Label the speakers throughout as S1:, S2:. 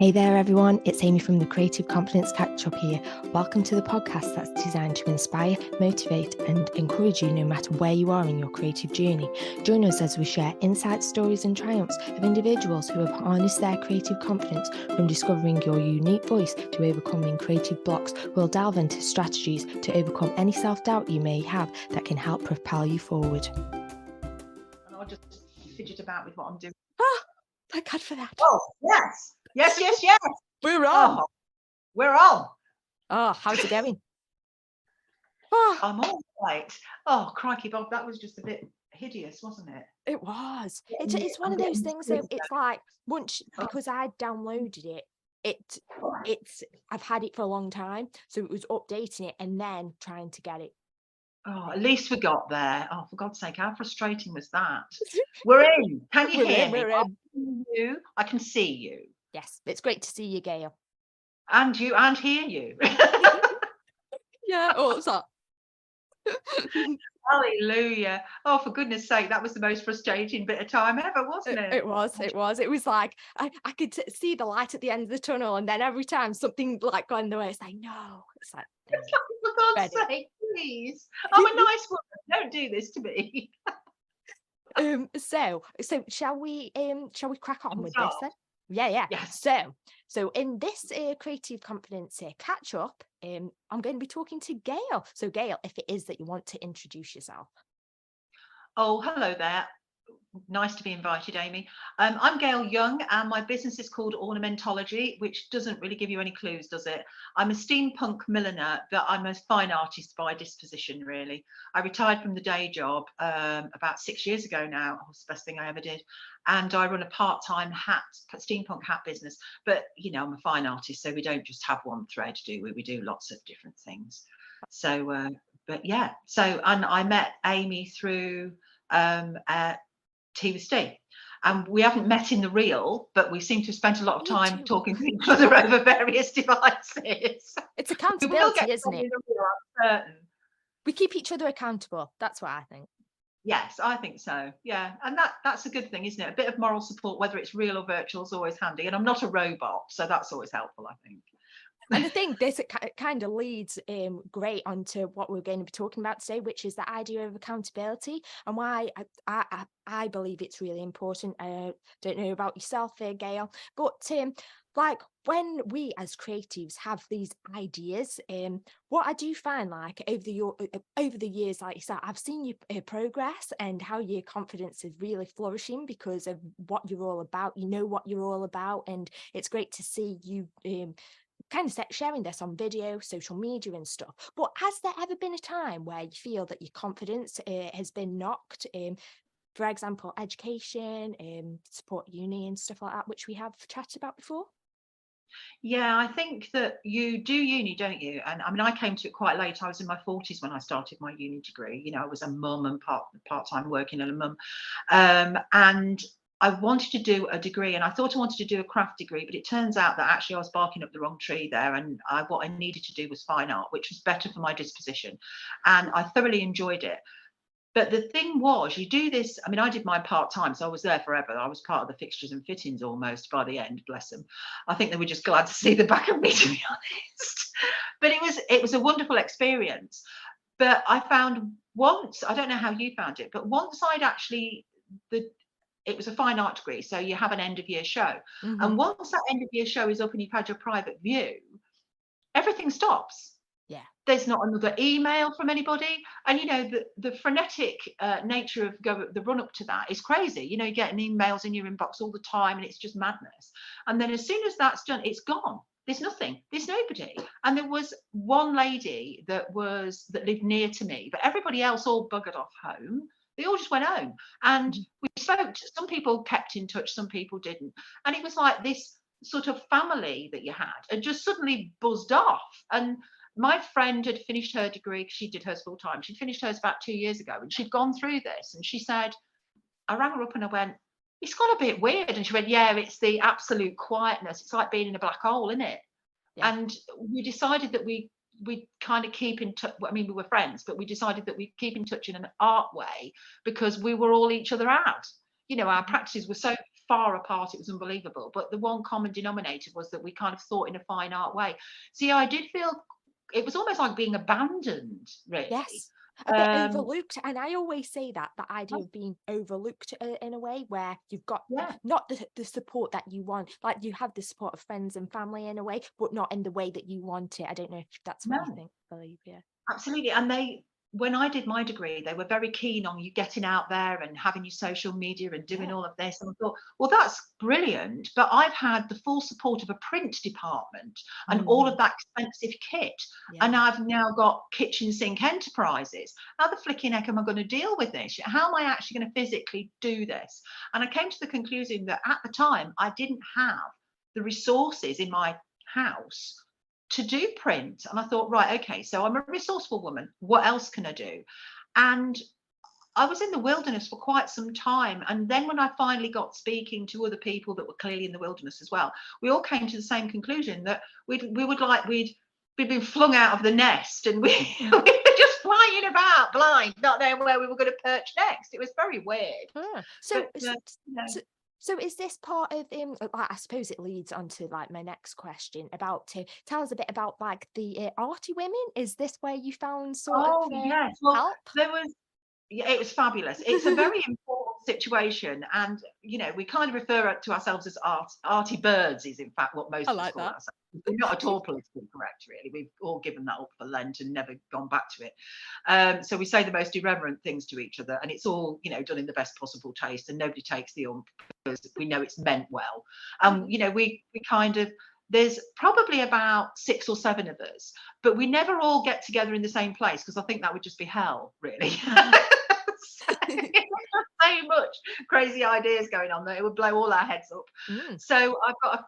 S1: Hey there, everyone. It's Amy from the Creative Confidence Catch-Up here. Welcome to the podcast that's designed to inspire, motivate, and encourage you no matter where you are in your creative journey. Join us as we share insights, stories, and triumphs of individuals who have harnessed their creative confidence from discovering your unique voice to overcoming creative blocks. We'll delve into strategies to overcome any self-doubt you may have that can help propel you forward.
S2: And I'll just fidget about with what I'm doing.
S1: Oh, thank God for that.
S2: Oh, yes.
S1: We're on.
S2: Oh, we're on.
S1: Oh, how's it going? Oh,
S2: I'm all right. Oh, crikey, Bob, that was just a bit hideous, wasn't it?
S1: it was. It's one of those things that it's like once, because I downloaded it, I've had it for a long time, so it was updating it and then trying to get it.
S2: Oh, at least we got there. Oh, for God's sake, how frustrating was that? We're in. Can you hear me?
S1: We're in.
S2: I can see you.
S1: Yes, it's great to see you, Gail.
S2: And you and hear you.
S1: Yeah, oh, what's that?
S2: Hallelujah. Oh, for goodness sake, that was the most frustrating bit of time ever, wasn't it?
S1: It was. It was like I could see the light at the end of the tunnel, and then every time something like got in the way, it's like, no. It's like,
S2: for God's sake, please. I'm a nice woman. Don't do this to me.
S1: So shall we crack on with this then? Yeah.
S2: Yes.
S1: So in this creative confidence catch up, I'm going to be talking to Gail. So Gail, if it is that you want to introduce yourself.
S2: Oh, hello there. Nice to be invited, Amy. I'm Gail Young, and my business is called Ornamentology, which doesn't really give you any clues, does it? I'm a steampunk milliner, but I'm a fine artist by disposition, really. I retired from the day job about 6 years ago now. It was the best thing I ever did. And I run a part-time steampunk hat business. But, you know, I'm a fine artist, so we don't just have one thread, do we? We do lots of different things. So, but yeah. And I met Amy through Tea with Steve. And we haven't met in the real, but we seem to have spent a lot of time talking to each other over various devices.
S1: It's accountability, isn't it?
S2: I'm certain.
S1: We keep each other accountable. That's what I think.
S2: Yes, I think so. Yeah, and that's a good thing, isn't it? A bit of moral support, whether it's real or virtual, is always handy. And I'm not a robot, so that's always helpful, I think.
S1: And I think this kind of leads great onto what we're going to be talking about today, which is the idea of accountability and why I believe it's really important. I don't know about yourself here, Gail, but like when we as creatives have these ideas, what I do find, like over the years, like you said, I've seen your progress and how your confidence is really flourishing because of what you're all about. You know what you're all about, and it's great to see you kind of sharing this on video, social media and stuff. But has there ever been a time where you feel that your confidence has been knocked? For example, education, support uni and stuff like that, which we have chatted about before?
S2: Yeah, I think that you do uni, don't you? And I mean, I came to it quite late. I was in my 40s when I started my uni degree. You know, I was a mum and part-time working and a mum. And I wanted to do a degree, and I thought I wanted to do a craft degree, but it turns out that actually I was barking up the wrong tree there, and what I needed to do was fine art, which was better for my disposition, and I thoroughly enjoyed it. But the thing was, you do this, I mean, I did mine part-time, so I was there forever. I was part of the fixtures and fittings almost by the end, bless them. I think they were just glad to see the back of me, to be honest. But it was a wonderful experience. But I found once, I don't know how you found it, but once I'd actually, it was a fine art degree, so you have an end of year show.
S1: Mm-hmm.
S2: And once that end of year show is up and you've had your private view, everything stops.
S1: Yeah.
S2: There's not another email from anybody. And, you know, the frenetic nature of the run up to that is crazy. You know, you're getting emails in your inbox all the time and it's just madness. And then as soon as that's done, it's gone. There's nothing. There's nobody. And there was one lady that lived near to me, but everybody else all buggered off home. They all just went home. And we spoke. Some people kept in touch, some people didn't. And it was like this sort of family that you had just suddenly buzzed off. And my friend had finished her degree, she did hers full time. She'd finished hers about 2 years ago, and she'd gone through this. And she said, I rang her up and I went, it's gone a bit weird. And she went, yeah, it's the absolute quietness. It's like being in a black hole, isn't it? Yeah. And we decided that we kind of keep in touch. I mean, we were friends, but we decided that we'd keep in touch in an art way because we were all each other out. You know, our practices were so far apart, it was unbelievable. But the one common denominator was that we kind of thought in a fine art way. See, I did feel it was almost like being abandoned, really.
S1: Yes, a bit
S2: Um,
S1: overlooked, and I always say that, the idea of being overlooked, in a way where you've got
S2: yeah,
S1: not the support that you want, like, you have the support of friends and family in a way, but not in the way that you want it. I don't know if that's what you
S2: no.
S1: think, believe, yeah.
S2: Absolutely. And when I did my degree, they were very keen on you getting out there and having your social media and doing
S1: Yeah.
S2: all of this. And I thought, well, that's brilliant. But I've had the full support of a print department and all
S1: Mhm.
S2: of that expensive kit. And
S1: Yeah.
S2: I've now got kitchen sink enterprises. How the flicking heck am I going to deal with this? How am I actually going to physically do this? And I came to the conclusion that at the time, I didn't have the resources in my house to do print. And I thought, right, okay, so I'm a resourceful woman. What else can I do? And I was in the wilderness for quite some time. And then when I finally got speaking to other people that were clearly in the wilderness as well, we all came to the same conclusion that we'd been flung out of the nest and we were just flying about blind, not knowing where we were going to perch next. It was very weird.
S1: Ah,
S2: But
S1: so
S2: you know,
S1: so so is this part of like, I suppose it leads on to like my next question about to tell us a bit about like the arty women. Is this where you found sort of
S2: oh yes. Well,
S1: help?
S2: there was yeah, it was fabulous. It's a very important situation, and we kind of refer to ourselves as arty birds. Is in fact what most
S1: I
S2: of us
S1: like
S2: call
S1: that.
S2: ourselves. We're not at all politically correct, really. We've all given that up for Lent and never gone back to it. So we say the most irreverent things to each other, and it's all done in the best possible taste, and nobody takes the because we know it's meant well.
S1: Mhm.
S2: We kind of there's probably about 6 or 7 of us, but we never all get together in the same place because I think that would just be hell, really. So much crazy ideas going on that it would blow all our heads up.
S1: Mm.
S2: So I've got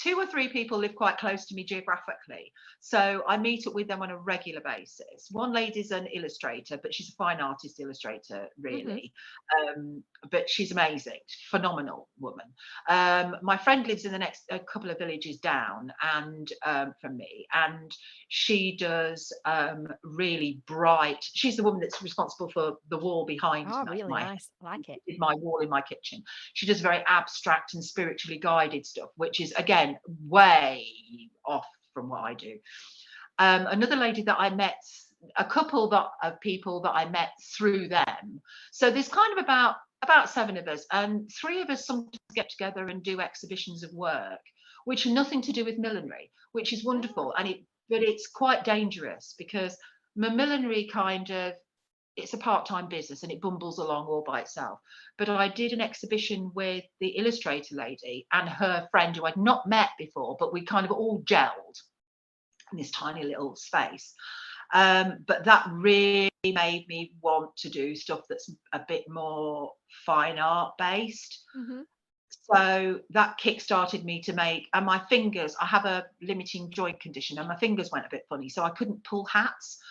S2: 2 or 3 people live quite close to me geographically. So I meet up with them on a regular basis. One lady's an illustrator, but she's a fine artist illustrator,
S1: Mhm.
S2: really. But she's amazing, phenomenal woman. My friend lives in the next a couple of villages down and from me, and she does really bright. She's the woman that's responsible for the wall behind
S1: Oh, really
S2: my
S1: nice. I like it.
S2: did my wall in my kitchen. She does very abstract and spiritually guided stuff, which is again way off from what I do. Another lady that I met, a couple of people that I met through them. So there's kind of about 7 of us, and 3 of us sometimes get together and do exhibitions of work, which are nothing to do with millinery, which is
S1: Ah.
S2: wonderful, but it's quite dangerous because my millinery kind of it's a part-time business and it bumbles along all by itself. But I did an exhibition with the illustrator lady and her friend who I'd not met before, but we kind of all gelled in this tiny little space. But that really made me want to do stuff that's a bit more fine art based.
S1: Mhm.
S2: So that kick-started me to make, and my fingers, I have a limiting joint condition and my fingers went a bit funny. So I couldn't pull hats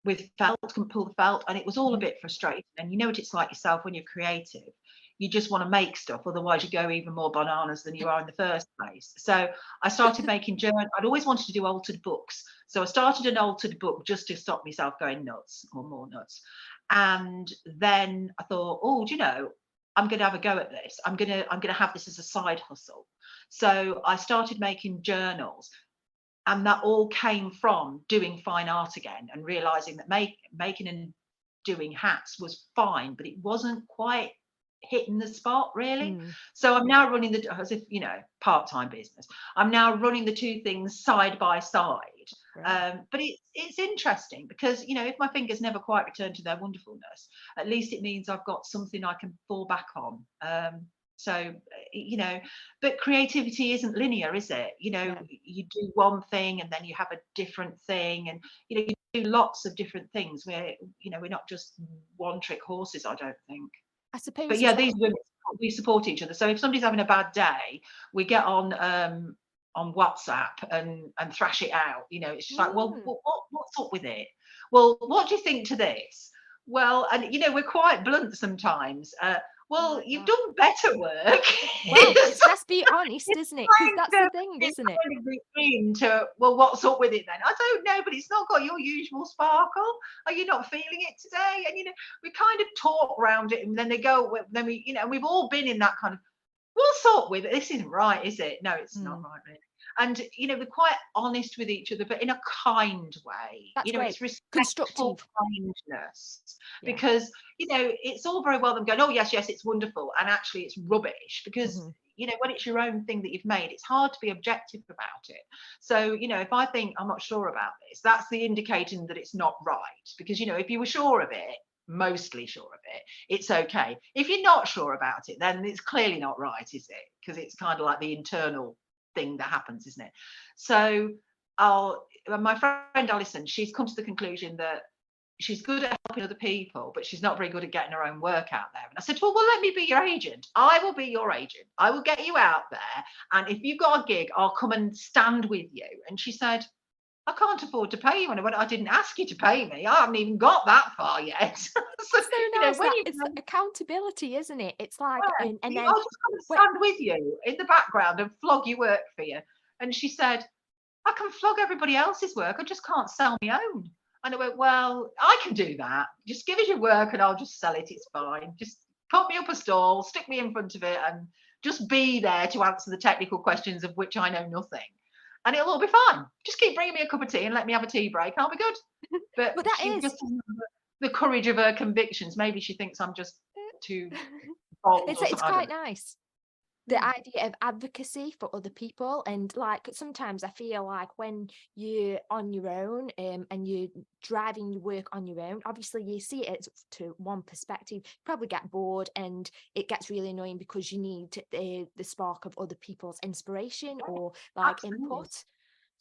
S2: with felt, couldn't pull the felt, and it was all a
S1: Mhm.
S2: bit frustrating. And you know what it's like yourself when you're creative. You just want to make stuff, otherwise you go even more bananas than you are in the first place. So I started making journal. I'd always wanted to do altered books, so I started an altered book just to stop myself going nuts or more nuts. And then I thought, oh, do you know, I'm going to have a go at this. I'm going to have this as a side hustle. So I started making journals, and that all came from doing fine art again and realizing that making and doing hats was fine, but it wasn't quite hitting the spot really.
S1: Mm.
S2: So I'm now running the as if part-time business. I'm now running the 2 things side by side.
S1: Brilliant.
S2: But it's interesting because if my fingers never quite return to their wonderfulness, at least it means I've got something I can fall back on. So you know but creativity isn't linear, is it?
S1: Yeah.
S2: You do one thing and then you have a different thing, and you do lots of different things where we're not just one trick horses, I don't think.
S1: I
S2: But
S1: suppose
S2: yeah,
S1: as
S2: these
S1: well.
S2: women, we support each other. So if somebody's having a bad day, we get on WhatsApp and thrash it out. It's just like, well,
S1: Mm.
S2: what's up with it? Well, what do you think to this? Well, and we're quite blunt sometimes.
S1: I
S2: Well,
S1: like
S2: you've
S1: that.
S2: done better work.
S1: Well, it's
S2: It's
S1: best be honest,
S2: it's
S1: isn't it? Because that's the
S2: kind of
S1: thing,
S2: it's
S1: isn't it?
S2: kind of routine to, well, what's up with it then? I don't know, but it's not got your usual sparkle. Are you not feeling it today? And we kind of talk around it, and then they go, then we've all been in that kind of, we'll sort with it. This isn't right, is it? No, it's not
S1: Mm,
S2: right, really. And we're quite honest with each other, but in a kind way.
S1: that's great.
S2: It's respectful
S1: Constructive.
S2: kindness.
S1: Yeah.
S2: Because it's all very well them going, oh yes, yes, it's wonderful, and actually it's rubbish. Because
S1: Hmm.
S2: when it's your own thing that you've made, it's hard to be objective about it. So if I think I'm not sure about this, that's the indicating that it's not right. Because if you were sure of it, mostly sure of it, it's okay. If you're not sure about it, then it's clearly not right, is it? Because it's kind of like the internal thing that happens, isn't it? So my friend Alison, she's come to the conclusion that she's good at helping other people, but she's not very good at getting her own work out there. And I said, well, let me be your agent. I will be your agent. I will get you out there. And if you've got a gig, I'll come and stand with you. And she said, I can't afford to pay you. And I went, I didn't ask you to pay me. I haven't even got that far yet. So,
S1: It's so nice
S2: when
S1: that
S2: you
S1: it's accountability, isn't it? It's like,
S2: yeah,
S1: and then
S2: I'll just come and
S1: when
S2: stand with you in the background and flog your work for you. And she said, I can flog everybody else's work. I just can't sell my own. And I went, well, I can do that. Just give us your work and I'll just sell it. It's fine. Just put me up a stall, stick me in front of it, and just be there to answer the technical questions of which I know nothing. And it'll all be fine. Just keep bringing me a cup of tea and let me have a tea break. I'll be good. But
S1: well, that
S2: she
S1: is.
S2: just doesn't have the courage of her convictions. Maybe she thinks I'm just too bold or
S1: It's
S2: something. I don't
S1: quite
S2: know.
S1: nice. The
S2: Mm.
S1: idea of advocacy for other people, and like sometimes I feel like when you're on your own, and you're driving your work on your own, obviously you see it to one perspective, you probably get bored and it gets really annoying because you need the spark of other people's inspiration
S2: Yeah,
S1: or like
S2: absolutely.
S1: input.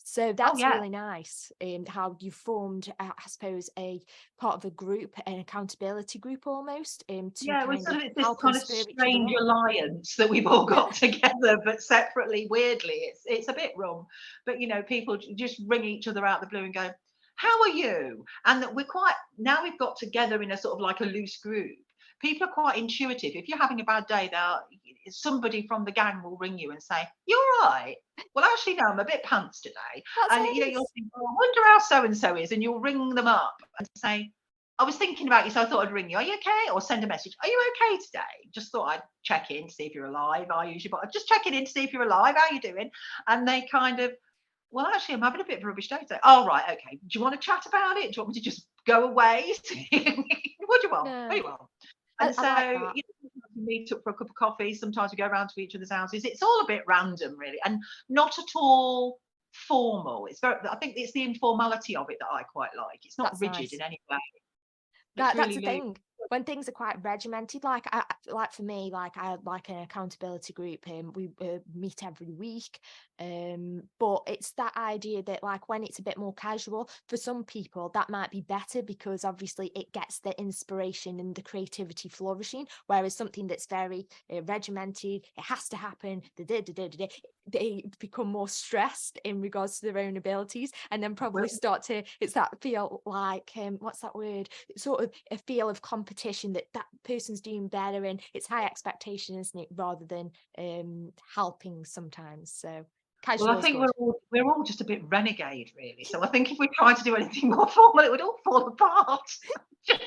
S1: So
S2: Oh,
S1: that's
S2: yeah.
S1: really nice, how you formed, I suppose, a part of a group, an accountability group almost, to
S2: Yeah,
S1: kind of
S2: this
S1: help and
S2: kind of
S1: spur each other
S2: strange
S1: on.
S2: alliance that we've all got together, but separately. Weirdly, it's a bit rum, but people just ring each other out the blue and go, "How are you?" And that we're quite now we've got together in a sort of like a loose group. People are quite intuitive. If you're having a bad day, somebody from the gang will ring you and say, "You're right." Well, actually, no, I'm a bit pants today,
S1: That's
S2: and you'll
S1: nice.
S2: think, "Oh, I wonder how so and so is," and you'll ring them up and say, I was thinking about you, so I thought I'd ring you. Are you okay? Or send a message. Are you okay today? Just thought I'd check in to see if you're alive. I usually, but I'm just checking in to see if you're alive. How are you doing? And they kind of, well, actually, I'm having a bit of a rubbish day today. Oh, right, okay. Do you want to chat about it? Do you want me to just go away? What do you want? What do
S1: No,
S2: you want? And
S1: I
S2: so,
S1: like that.
S2: we meet up for a cup of coffee. Sometimes we go around to each other's houses. It's all a bit random, really, and not at all formal. It's very. I think it's the informality of it that I quite like. It's not
S1: That's
S2: rigid
S1: nice.
S2: in any way. It's
S1: That's
S2: really
S1: the
S2: loose.
S1: thing. When things are quite regimented, like for me, like I like an accountability group, we meet every week. But it's that idea that like when it's a bit more casual, for some people that might be better because obviously it gets the inspiration and the creativity flourishing. Whereas something that's very regimented, it has to happen. They become more stressed in regards to their own abilities, and then probably
S2: Well,
S1: start to. It's that feel like what's that word? Sort of a feel of competition that that person's doing better, and it's high expectation, isn't it, rather than helping sometimes. So
S2: well, I
S1: casual is
S2: think
S1: good.
S2: we're all just a bit renegade, really. So I think if we tried to do anything more formal, it would all fall apart. Just,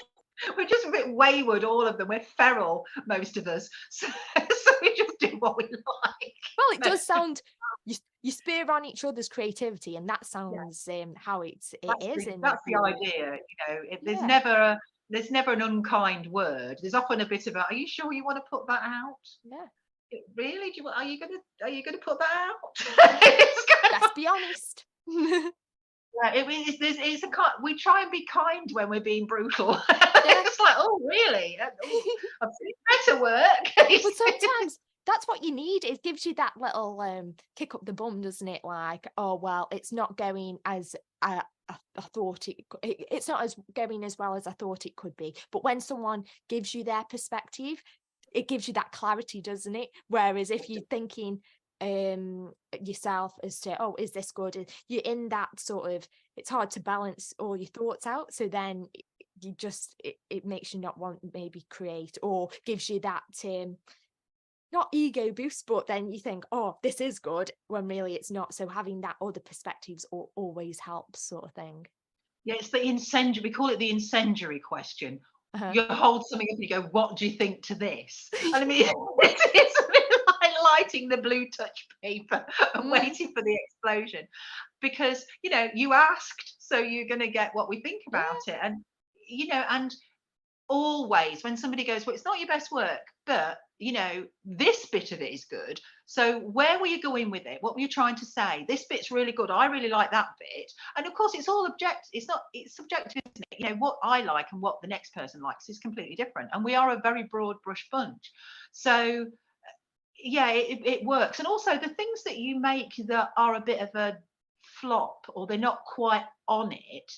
S2: we're just a bit wayward, all of them. We're feral, most of us. So we just do what we
S1: Well, it
S2: like.
S1: does sound, you spur on each other's creativity, and that
S2: Yeah,
S1: sounds how it is in
S2: that's the idea.
S1: yeah.
S2: There's never an unkind word. There's often a bit of a, are you sure you want to put that out?
S1: Yeah,
S2: Really? Are you gonna put that out? It's kind of
S1: let's be honest.
S2: yeah, it's a kind. We try and be kind when we're being brutal.
S1: Yeah.
S2: It's like, oh, really? Oh, I've seen better work.
S1: But sometimes that's what you need. It gives you that little kick up the bum, doesn't it? Like, oh well, it's not going as I thought it's not as going as well as I thought it could be. But when someone gives you their perspective, it gives you that clarity, doesn't it? Whereas if you're thinking yourself as to, oh, is this good? You're in that sort of, it's hard to balance all your thoughts out. So then you just it makes you not want maybe create, or gives you that not ego boost, but then you think, oh, this is good, when really it's not. So having that other perspectives always helps, sort of thing.
S2: Yeah, it's the incendiary. We call it the incendiary question.
S1: Uh-huh.
S2: You hold something up and you go, "What do you think to this?" And I mean, it's a bit lighting the blue touch paper and
S1: Mm.
S2: waiting for the explosion, because you asked, so you're going to get what we think
S1: Yeah.
S2: about it. And and always when somebody goes, well, it's not your best work, but this bit of it is good, so where were you going with it, what were you trying to say, this bit's really good, I really like that bit. And of course it's all objective, it's subjective, isn't it? What I like and what the next person likes is completely different, and we are a very broad brush bunch. So yeah, it works. And also the things that you make that are a bit of a flop, or they're not quite on it,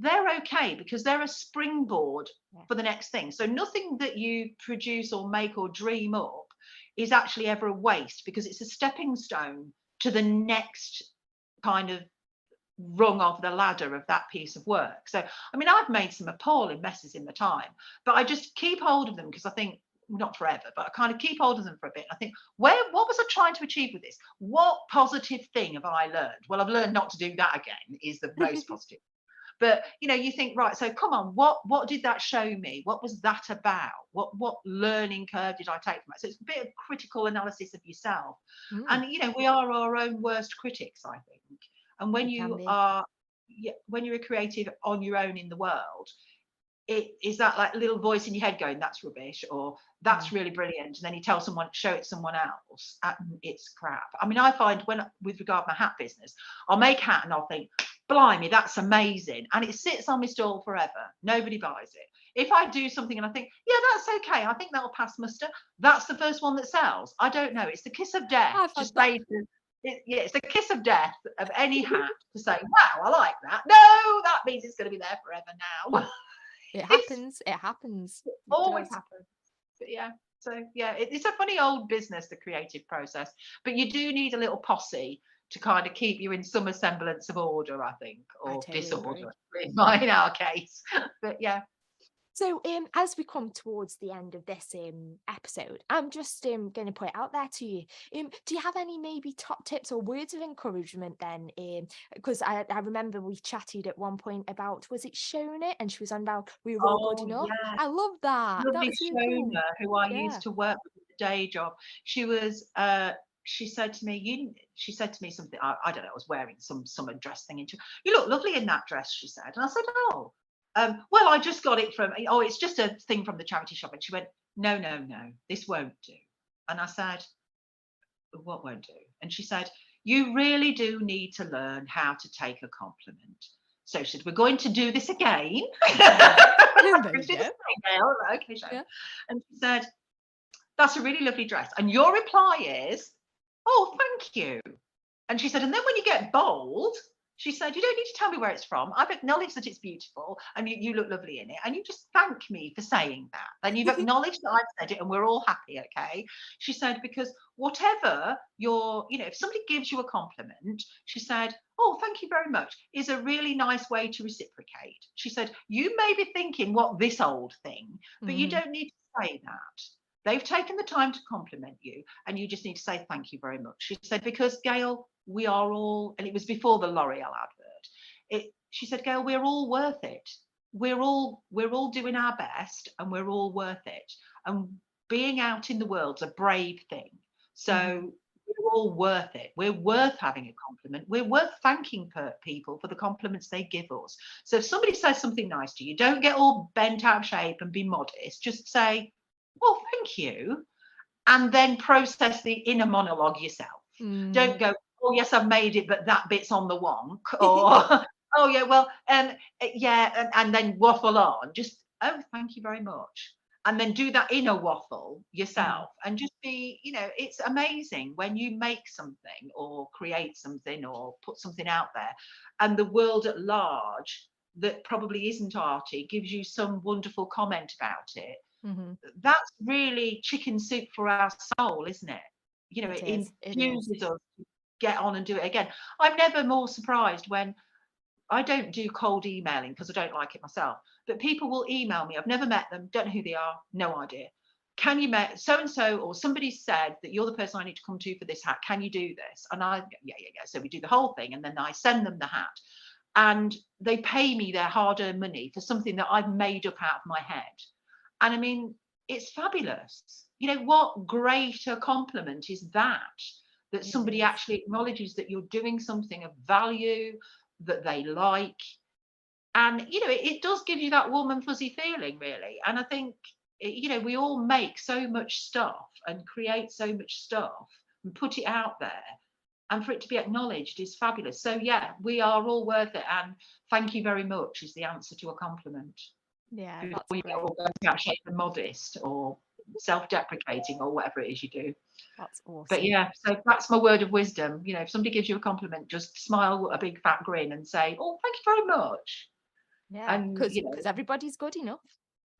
S2: they're okay, because they're a springboard
S1: Yeah.
S2: for the next thing. So nothing that you produce or make or dream up is actually ever a waste, because it's a stepping stone to the next kind of rung of the ladder of that piece of work. So I mean, I've made some appalling messes in my time, but I just keep hold of them, because I think, not forever, but I kind of keep hold of them for a bit. I think, what was I trying to achieve with this? What positive thing have I learned? Well, I've learned not to do that again, is the most positive. But you think, right, so come on, what did that show me? What was that about? What learning curve did I take from it? So it's a bit of critical analysis of yourself.
S1: Mm.
S2: And we are our own worst critics, I think. And when
S1: It can
S2: you
S1: be.
S2: are, yeah, when you're a creative on your own in the world, it is that like little voice in your head going, that's rubbish, or
S1: Mm.
S2: that's really brilliant, and then you tell someone, show it to someone else, and it's crap. I mean, I find, when with regard to my hat business, I'll make a hat and I'll think, blimey, that's amazing, and it sits on my stall forever, nobody buys it. If I do something and I think, yeah, that's okay, I think that'll pass muster, that's the first one that sells. I don't know, it's the kiss of death,
S1: I've had
S2: just
S1: that.
S2: based yeah, it's the kiss of death of any hat to say, wow, I like that. No, that means it's going to be there forever now.
S1: It
S2: It's
S1: happens. It happens. It
S2: always
S1: does.
S2: happens. But yeah, so yeah, it's a funny old business, the creative process. But you do need a little posse to kind of keep you in some semblance of order, I think,
S1: I
S2: or
S1: totally agree.
S2: disorder in our case. But yeah.
S1: So, as we come towards the end of this episode, I'm just going to put it out there to you. Do you have any maybe top tips or words of encouragement then? Because I remember we chatted at one point about, was it Shown It, and she was on about we were all good
S2: Oh
S1: enough.
S2: yeah,
S1: I love that.
S2: lovely
S1: That's really cool.
S2: Shona, who I
S1: Yeah.
S2: used to work with at the day job. She was she said to me, she said to me something, I don't know, I was wearing some summer dress thing into, you look lovely in that dress, she said. And I said, oh, well, I just got it from, oh, it's just a thing from the charity shop. And she went, no, no, no, this won't do. And I said, what won't do? And she said, you really do need to learn how to take a compliment. So she said, we're going to do this again.
S1: There
S2: Let's
S1: you
S2: do this
S1: go.
S2: again, Gail. Okay, Sharon.
S1: Yeah.
S2: And she said, that's a really lovely dress. And your reply is, oh, thank you. And she said, and then when you get bold, she said, you don't need to tell me where it's from. I've acknowledged that it's beautiful and you look lovely in it. And you just thank me for saying that. And you've acknowledged that I've said it and we're all happy, okay? She said, because whatever if somebody gives you a compliment, she said, oh, thank you very much, is a really nice way to reciprocate. She said, you may be thinking, what, this old thing, but you
S1: Mhm.
S2: don't need to say that. They've taken the time to compliment you, and you just need to say thank you very much. She said, because Gail, we are all, and it was before the L'Oreal advert. She said, Gail, we're all worth it. We're all doing our best, and we're all worth it. And being out in the world's a brave thing.
S1: Mhm.
S2: So we're all worth it. We're worth having a compliment. We're worth thanking people for the compliments they give us. So if somebody says something nice to you, don't get all bent out of shape and be modest. Just say, oh, thank you. And then process the inner monologue yourself.
S1: Mm.
S2: Don't go, oh, yes, I've made it, but that bit's on the wonk. Or, oh, yeah, well, yeah, and then waffle on. Just, oh, thank you very much. And then do that inner waffle
S1: Mhm.
S2: yourself and just be, it's amazing when you make something or create something or put something out there and the world at large that probably isn't arty gives you some wonderful comment about it.
S1: Mhm.
S2: That's really chicken soup for our soul, isn't it?
S1: It
S2: It
S1: is. It is.
S2: infuses us to get on and do it again. I'm never more surprised when I don't do cold emailing because I don't like it myself, but people will email me. I've never met them, don't know who they are, no idea. Can you met so and so, or somebody said that you're the person I need to come to for this hat? Can you do this? And I go, yeah, yeah, yeah. So we do the whole thing, and then I send them the hat, and they pay me their hard-earned money for something that I've made up out of my head. And I mean, it's fabulous. You know, what greater compliment is that, that
S1: It
S2: somebody
S1: is.
S2: actually acknowledges that you're doing something of value, that they like. And, you know, it does give you that warm and fuzzy feeling, really. And I think, you know, we all make so much stuff and create so much stuff and put it out there. And for it to be acknowledged is fabulous. So, yeah, we are all worth it. And thank you very much is the answer to a compliment.
S1: Yeah,
S2: Before
S1: that's
S2: you get
S1: great.
S2: all bent out of shape and modest or self-deprecating or whatever it is you do.
S1: That's
S2: But
S1: awesome.
S2: yeah, so that's my word of wisdom. You know, if somebody gives you a compliment, just smile a big fat grin and say, "Oh, thank you very much."
S1: Yeah,
S2: And
S1: because
S2: you know,
S1: everybody's good enough.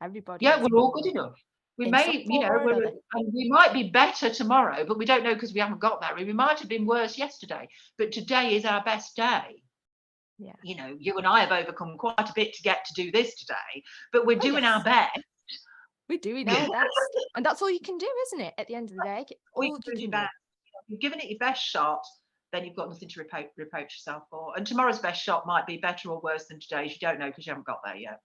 S1: Everybody
S2: yeah,
S1: is
S2: we're
S1: good
S2: all good
S1: enough
S2: enough. We
S1: in some
S2: may, you
S1: form
S2: know,
S1: or another.
S2: and we might be better tomorrow, but we don't know because we haven't got there. We might have been worse yesterday, but today is our best day.
S1: Yeah.
S2: You know, you and I have overcome quite a bit to get to do this today, but we're
S1: Oh,
S2: doing our
S1: yes.
S2: best.
S1: We're doing our best. And that's all you can do, isn't it? At the end of the day,
S2: All you
S1: all
S2: can
S1: you
S2: do is your
S1: can do.
S2: best. If you've given it your best shot, then you've got nothing to reproach yourself for. And tomorrow's best shot might be better or worse than today's. You don't know because you haven't got there yet.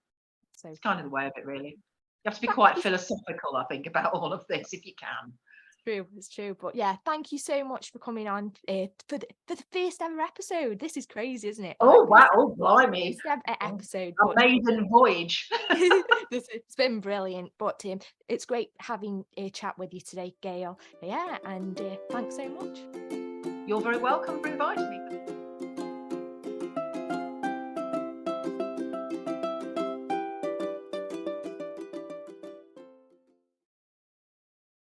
S1: So
S2: It's kind of
S1: true.
S2: the way of it, really. You have to be
S1: That
S2: quite
S1: is
S2: philosophical, I think, about all of this if you can.
S1: true. It's true. But yeah, thank you so much for coming on for the first ever episode. This is crazy, isn't it? Like
S2: Oh wow! Oh blimey!
S1: first ever
S2: Oh,
S1: episode,
S2: a
S1: but
S2: maiden voyage.
S1: it's been brilliant. But it's great having a chat with you today, Gail. Yeah, and thanks so much.
S2: You're very welcome for inviting me.